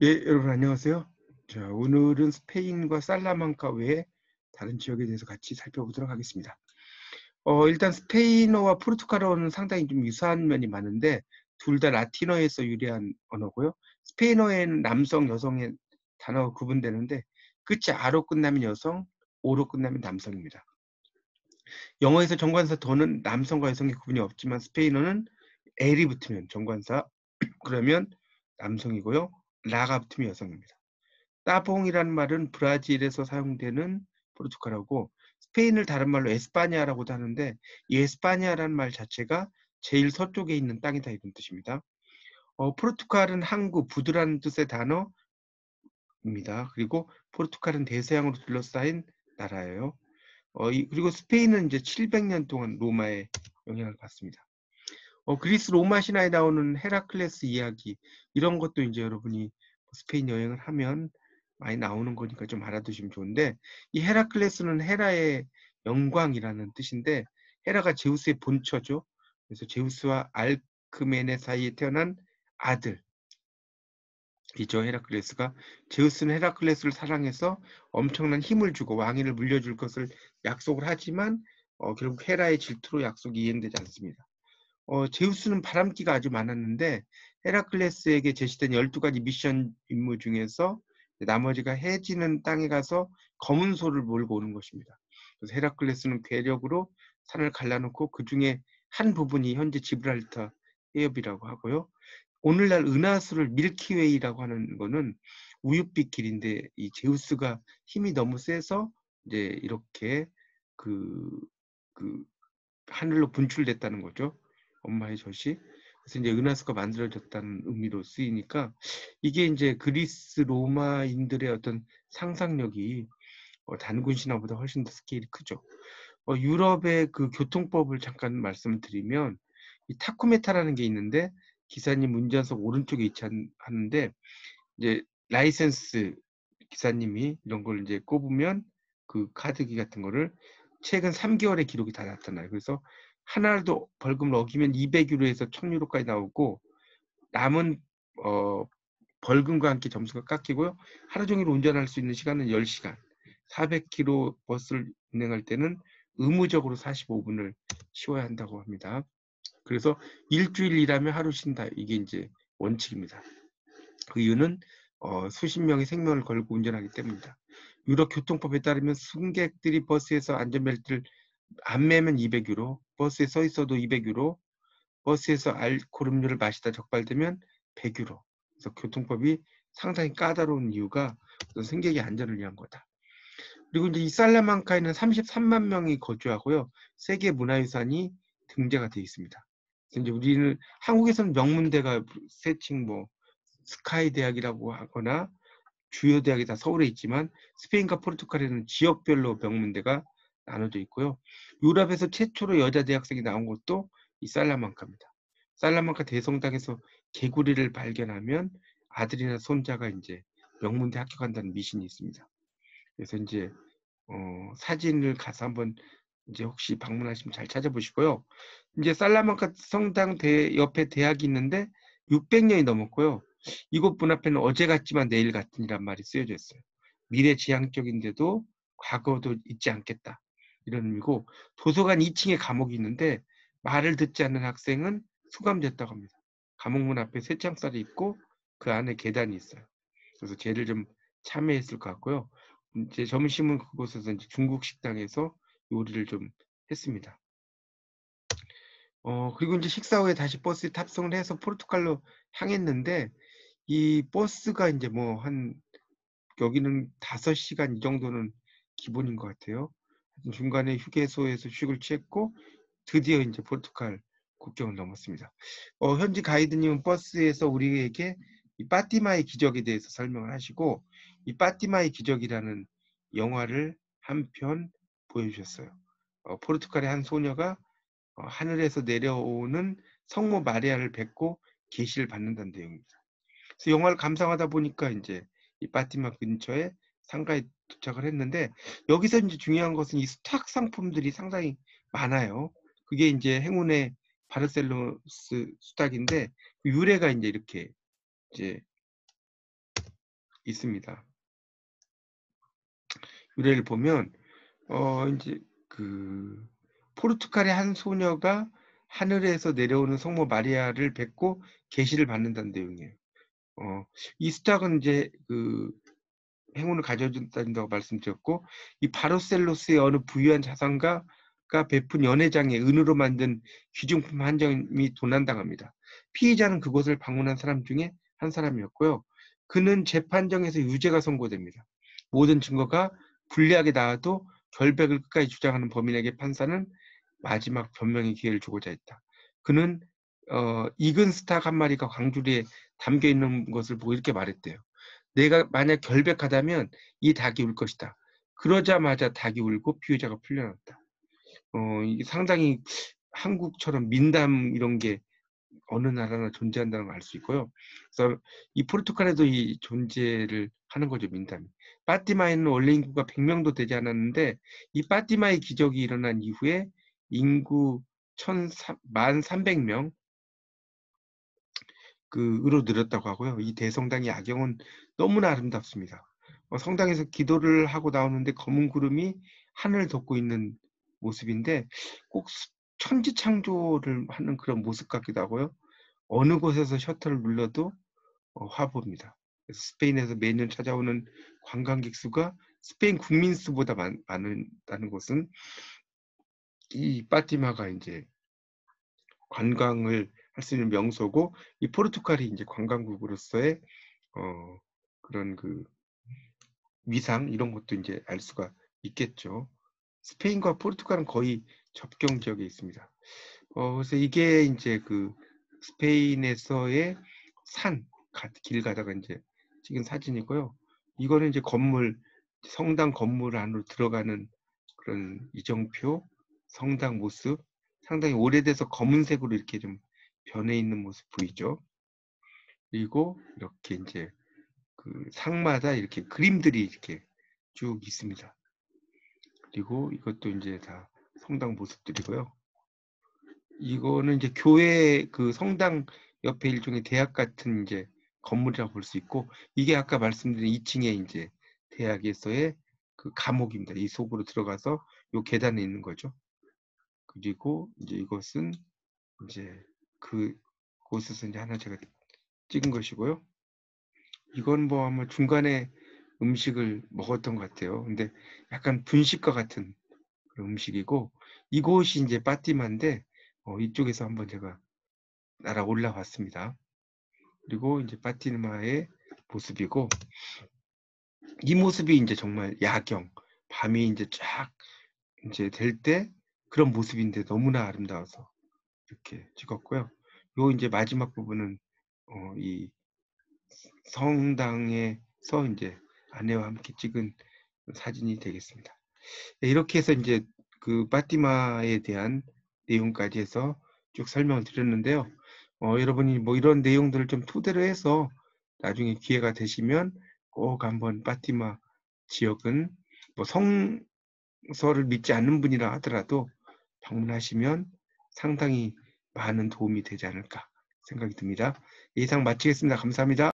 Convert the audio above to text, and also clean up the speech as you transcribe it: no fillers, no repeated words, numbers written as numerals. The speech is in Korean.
예, 여러분 안녕하세요. 자, 오늘은 스페인과 살라망카 외에 다른 지역에 대해서 같이 살펴보도록 하겠습니다. 일단 스페인어와 포르투갈어는 상당히 좀 유사한 면이 많은데 둘 다 라틴어에서 유래한 언어고요. 스페인어에는 남성, 여성의 단어가 구분되는데 끝이 아로 끝나면 여성, 오로 끝나면 남성입니다. 영어에서 정관사 더는 남성과 여성의 구분이 없지만 스페인어는 엘이 붙으면 정관사, 그러면 남성이고요. 라가 붙으면 여성입니다. 따봉이라는 말은 브라질에서 사용되는 포르투갈어고 스페인을 다른 말로 에스파냐라고도 하는데 이 에스파냐라는 말 자체가 제일 서쪽에 있는 땅이다 이런 뜻입니다. 포르투갈은 항구, 부두라는 뜻의 단어입니다. 그리고 포르투갈은 대서양으로 둘러싸인 나라예요. 그리고 스페인은 이제 700년 동안 로마의 영향을 받습니다. 그리스 로마 신화에 나오는 헤라클레스 이야기 이런 것도 이제 여러분이 스페인 여행을 하면 많이 나오는 거니까 좀 알아두시면 좋은데 이 헤라클레스는 헤라의 영광이라는 뜻인데 헤라가 제우스의 본처죠. 그래서 제우스와 알크메네 사이에 태어난 아들이죠. 헤라클레스가 제우스는 헤라클레스를 사랑해서 엄청난 힘을 주고 왕위를 물려줄 것을 약속을 하지만 결국 헤라의 질투로 약속이 이행되지 않습니다. 제우스는 바람기가 아주 많았는데 헤라클레스에게 제시된 12가지 미션 임무 중에서 나머지가 해지는 땅에 가서 검은 소를 몰고 오는 것입니다. 그래서 헤라클레스는 괴력으로 산을 갈라놓고 그 중에 한 부분이 현재 지브랄터 해협이라고 하고요. 오늘날 은하수를 밀키웨이라고 하는 거는 우윳빛 길인데 이 제우스가 힘이 너무 세서 이제 이렇게 그, 그 하늘로 분출됐다는 거죠. 엄마의 젖이. 그래서 이제 은하수가 만들어졌다는 의미로 쓰이니까 이게 이제 그리스 로마인들의 어떤 상상력이 단군 신화보다 훨씬 더 스케일이 크죠. 유럽의 그 교통법을 잠깐 말씀드리면 이 타코메타라는 게 있는데 기사님 운전석 오른쪽에 있지 하는데 이제 라이센스 기사님이 이런 걸 이제 꼽으면 그 카드기 같은 거를 최근 3개월의 기록이 다 나타나요. 그래서 하나라도 벌금을 어기면 200유로에서 1000유로까지 나오고 남은 벌금과 함께 점수가 깎이고요. 하루 종일 운전할 수 있는 시간은 10시간. 400km 버스를 운행할 때는 의무적으로 45분을 쉬어야 한다고 합니다. 그래서 일주일 일하면 하루 쉰다. 이게 이제 원칙입니다. 그 이유는 수십 명의 생명을 걸고 운전하기 때문입니다. 유럽 교통법에 따르면 승객들이 버스에서 안전벨트를 안 매면 200유로, 버스에 서 있어도 200유로, 버스에서 알코올 음료를 마시다 적발되면 100유로. 그래서 교통법이 상당히 까다로운 이유가 승객의 안전을 위한 거다. 그리고 이제 이 살라망카에는 33만 명이 거주하고요. 세계 문화유산이 등재가 되어 있습니다. 그래서 이제 우리는 한국에서는 명문대가 세칭 뭐 스카이 대학이라고 하거나 주요 대학이 다 서울에 있지만 스페인과 포르투갈에는 지역별로 명문대가 나눠져 있고요. 유럽에서 최초로 여자 대학생이 나온 곳도 이 살라망카입니다. 살라망카 대성당에서 개구리를 발견하면 아들이나 손자가 이제 명문대 학교 간다는 미신이 있습니다. 그래서 이제 사진을 가서 한번 이제 혹시 방문하시면 잘 찾아보시고요. 이제 살라망카 성당 옆에 대학이 있는데 600년이 넘었고요. 이곳 문 앞에는 어제 같지만 내일 같으니란 말이 쓰여져 있어요. 미래지향적인데도 과거도 잊지 않겠다. 이런 의미고 도서관 2층에 감옥이 있는데 말을 듣지 않는 학생은 수감됐다고 합니다. 감옥 문 앞에 쇠창살이 있고 그 안에 계단이 있어요. 그래서 죄를 좀 참여했을 것 같고요. 이제 점심은 그곳에서 이제 중국 식당에서 요리를 좀 했습니다. 그리고 이제 식사 후에 다시 버스에 탑승을 해서 포르투갈로 향했는데 이 버스가 이제 뭐 한 여기는 5시간 이 정도는 기본인 것 같아요. 중간에 휴게소에서 휴식을 취했고 드디어 이제 포르투갈 국경을 넘었습니다. 현지 가이드님은 버스에서 우리에게 이 파티마의 기적에 대해서 설명을 하시고 이 파티마의 기적이라는 영화를 한 편 보여주셨어요. 포르투갈의 한 소녀가 하늘에서 내려오는 성모 마리아를 뵙고 계시를 받는다는 내용입니다. 그래서 영화를 감상하다 보니까 이제 이 파티마 근처에 상가에 도착을 했는데 여기서 이제 중요한 것은 이 수탁 상품들이 상당히 많아요. 그게 이제 행운의 바르셀로스 수탁인데 그 유래가 이제 이렇게 이제 있습니다. 유래를 보면 이제 그 포르투갈의 한 소녀가 하늘에서 내려오는 성모 마리아를 뵙고 계시를 받는다는 내용이에요. 이 수작은 이제 그 행운을 가져준다고 말씀드렸고, 이 바르셀로스의 어느 부유한 자산가가 베푼 연회장에 은으로 만든 귀중품 한 점이 도난당합니다. 피의자는 그곳을 방문한 사람 중에 한 사람이었고요. 그는 재판정에서 유죄가 선고됩니다. 모든 증거가 불리하게 나와도 결백을 끝까지 주장하는 범인에게 판사는 마지막 변명의 기회를 주고자 했다. 그는 익은 스탁 한 마리가 광주리에 담겨 있는 것을 보고 이렇게 말했대요. 내가 만약 결백하다면 이 닭이 울 것이다. 그러자마자 닭이 울고 피의자가 풀려났다. 이게 상당히 한국처럼 민담 이런 게 어느 나라나 존재한다는 걸 알 수 있고요. 그래서 이 포르투갈에도 이 존재를 하는 거죠, 민담이. 파티마에는 원래 인구가 100명도 되지 않았는데 이 파티마의 기적이 일어난 이후에 인구 1,300명 으로 늘었다고 하고요. 이 대성당의 야경은 너무나 아름답습니다. 성당에서 기도를 하고 나오는데 검은 구름이 하늘을 덮고 있는 모습인데 꼭 천지창조를 하는 그런 모습 같기도 하고요. 어느 곳에서 셔터를 눌러도 화보입니다. 스페인에서 매년 찾아오는 관광객 수가 스페인 국민 수보다 많다는 것은 이 파티마가 이제 관광을 할 수 있는 명소고, 이 포르투갈이 이제 관광국으로서의 그런 그 위상 이런 것도 이제 알 수가 있겠죠. 스페인과 포르투갈은 거의 접경 지역에 있습니다. 그래서 이게 이제 그 스페인에서의 길 가다가 이제 찍은 사진이고요. 이거는 이제 성당 건물 안으로 들어가는 그런 이정표 성당 모습, 상당히 오래돼서 검은색으로 이렇게 좀 변해 있는 모습 보이죠. 그리고 이렇게 이제 그 상마다 이렇게 그림들이 이렇게 쭉 있습니다. 그리고 이것도 이제 다 성당 모습들이고요. 이거는 이제 교회 그 성당 옆에 일종의 대학 같은 이제 건물이라고 볼 수 있고, 이게 아까 말씀드린 2층에 이제 대학에서의 그 감옥입니다. 이 속으로 들어가서 요 계단에 있는 거죠. 그리고 이제 이것은 이제 그 곳에서 이제 하나 제가 찍은 것이고요. 이건 뭐 아마 중간에 음식을 먹었던 것 같아요. 근데 약간 분식과 같은 그런 음식이고, 이곳이 이제 파티마인데 이쪽에서 한번 제가 날아 올라왔습니다. 그리고 이제 파티마의 모습이고, 이 모습이 이제 정말 야경, 밤이 이제 쫙 이제 될 때 그런 모습인데 너무나 아름다워서 이렇게 찍었고요. 요 이제 마지막 부분은 이 성당에서 이제 아내와 함께 찍은 사진이 되겠습니다. 네, 이렇게 해서 이제 그 파티마에 대한 내용까지 해서 쭉 설명을 드렸는데요. 여러분이 뭐 이런 내용들을 좀 토대로 해서 나중에 기회가 되시면 꼭 한번 파티마 지역은 뭐 성서를 믿지 않는 분이라 하더라도 방문하시면 상당히 많은 도움이 되지 않을까 생각이 듭니다. 이상 마치겠습니다. 감사합니다.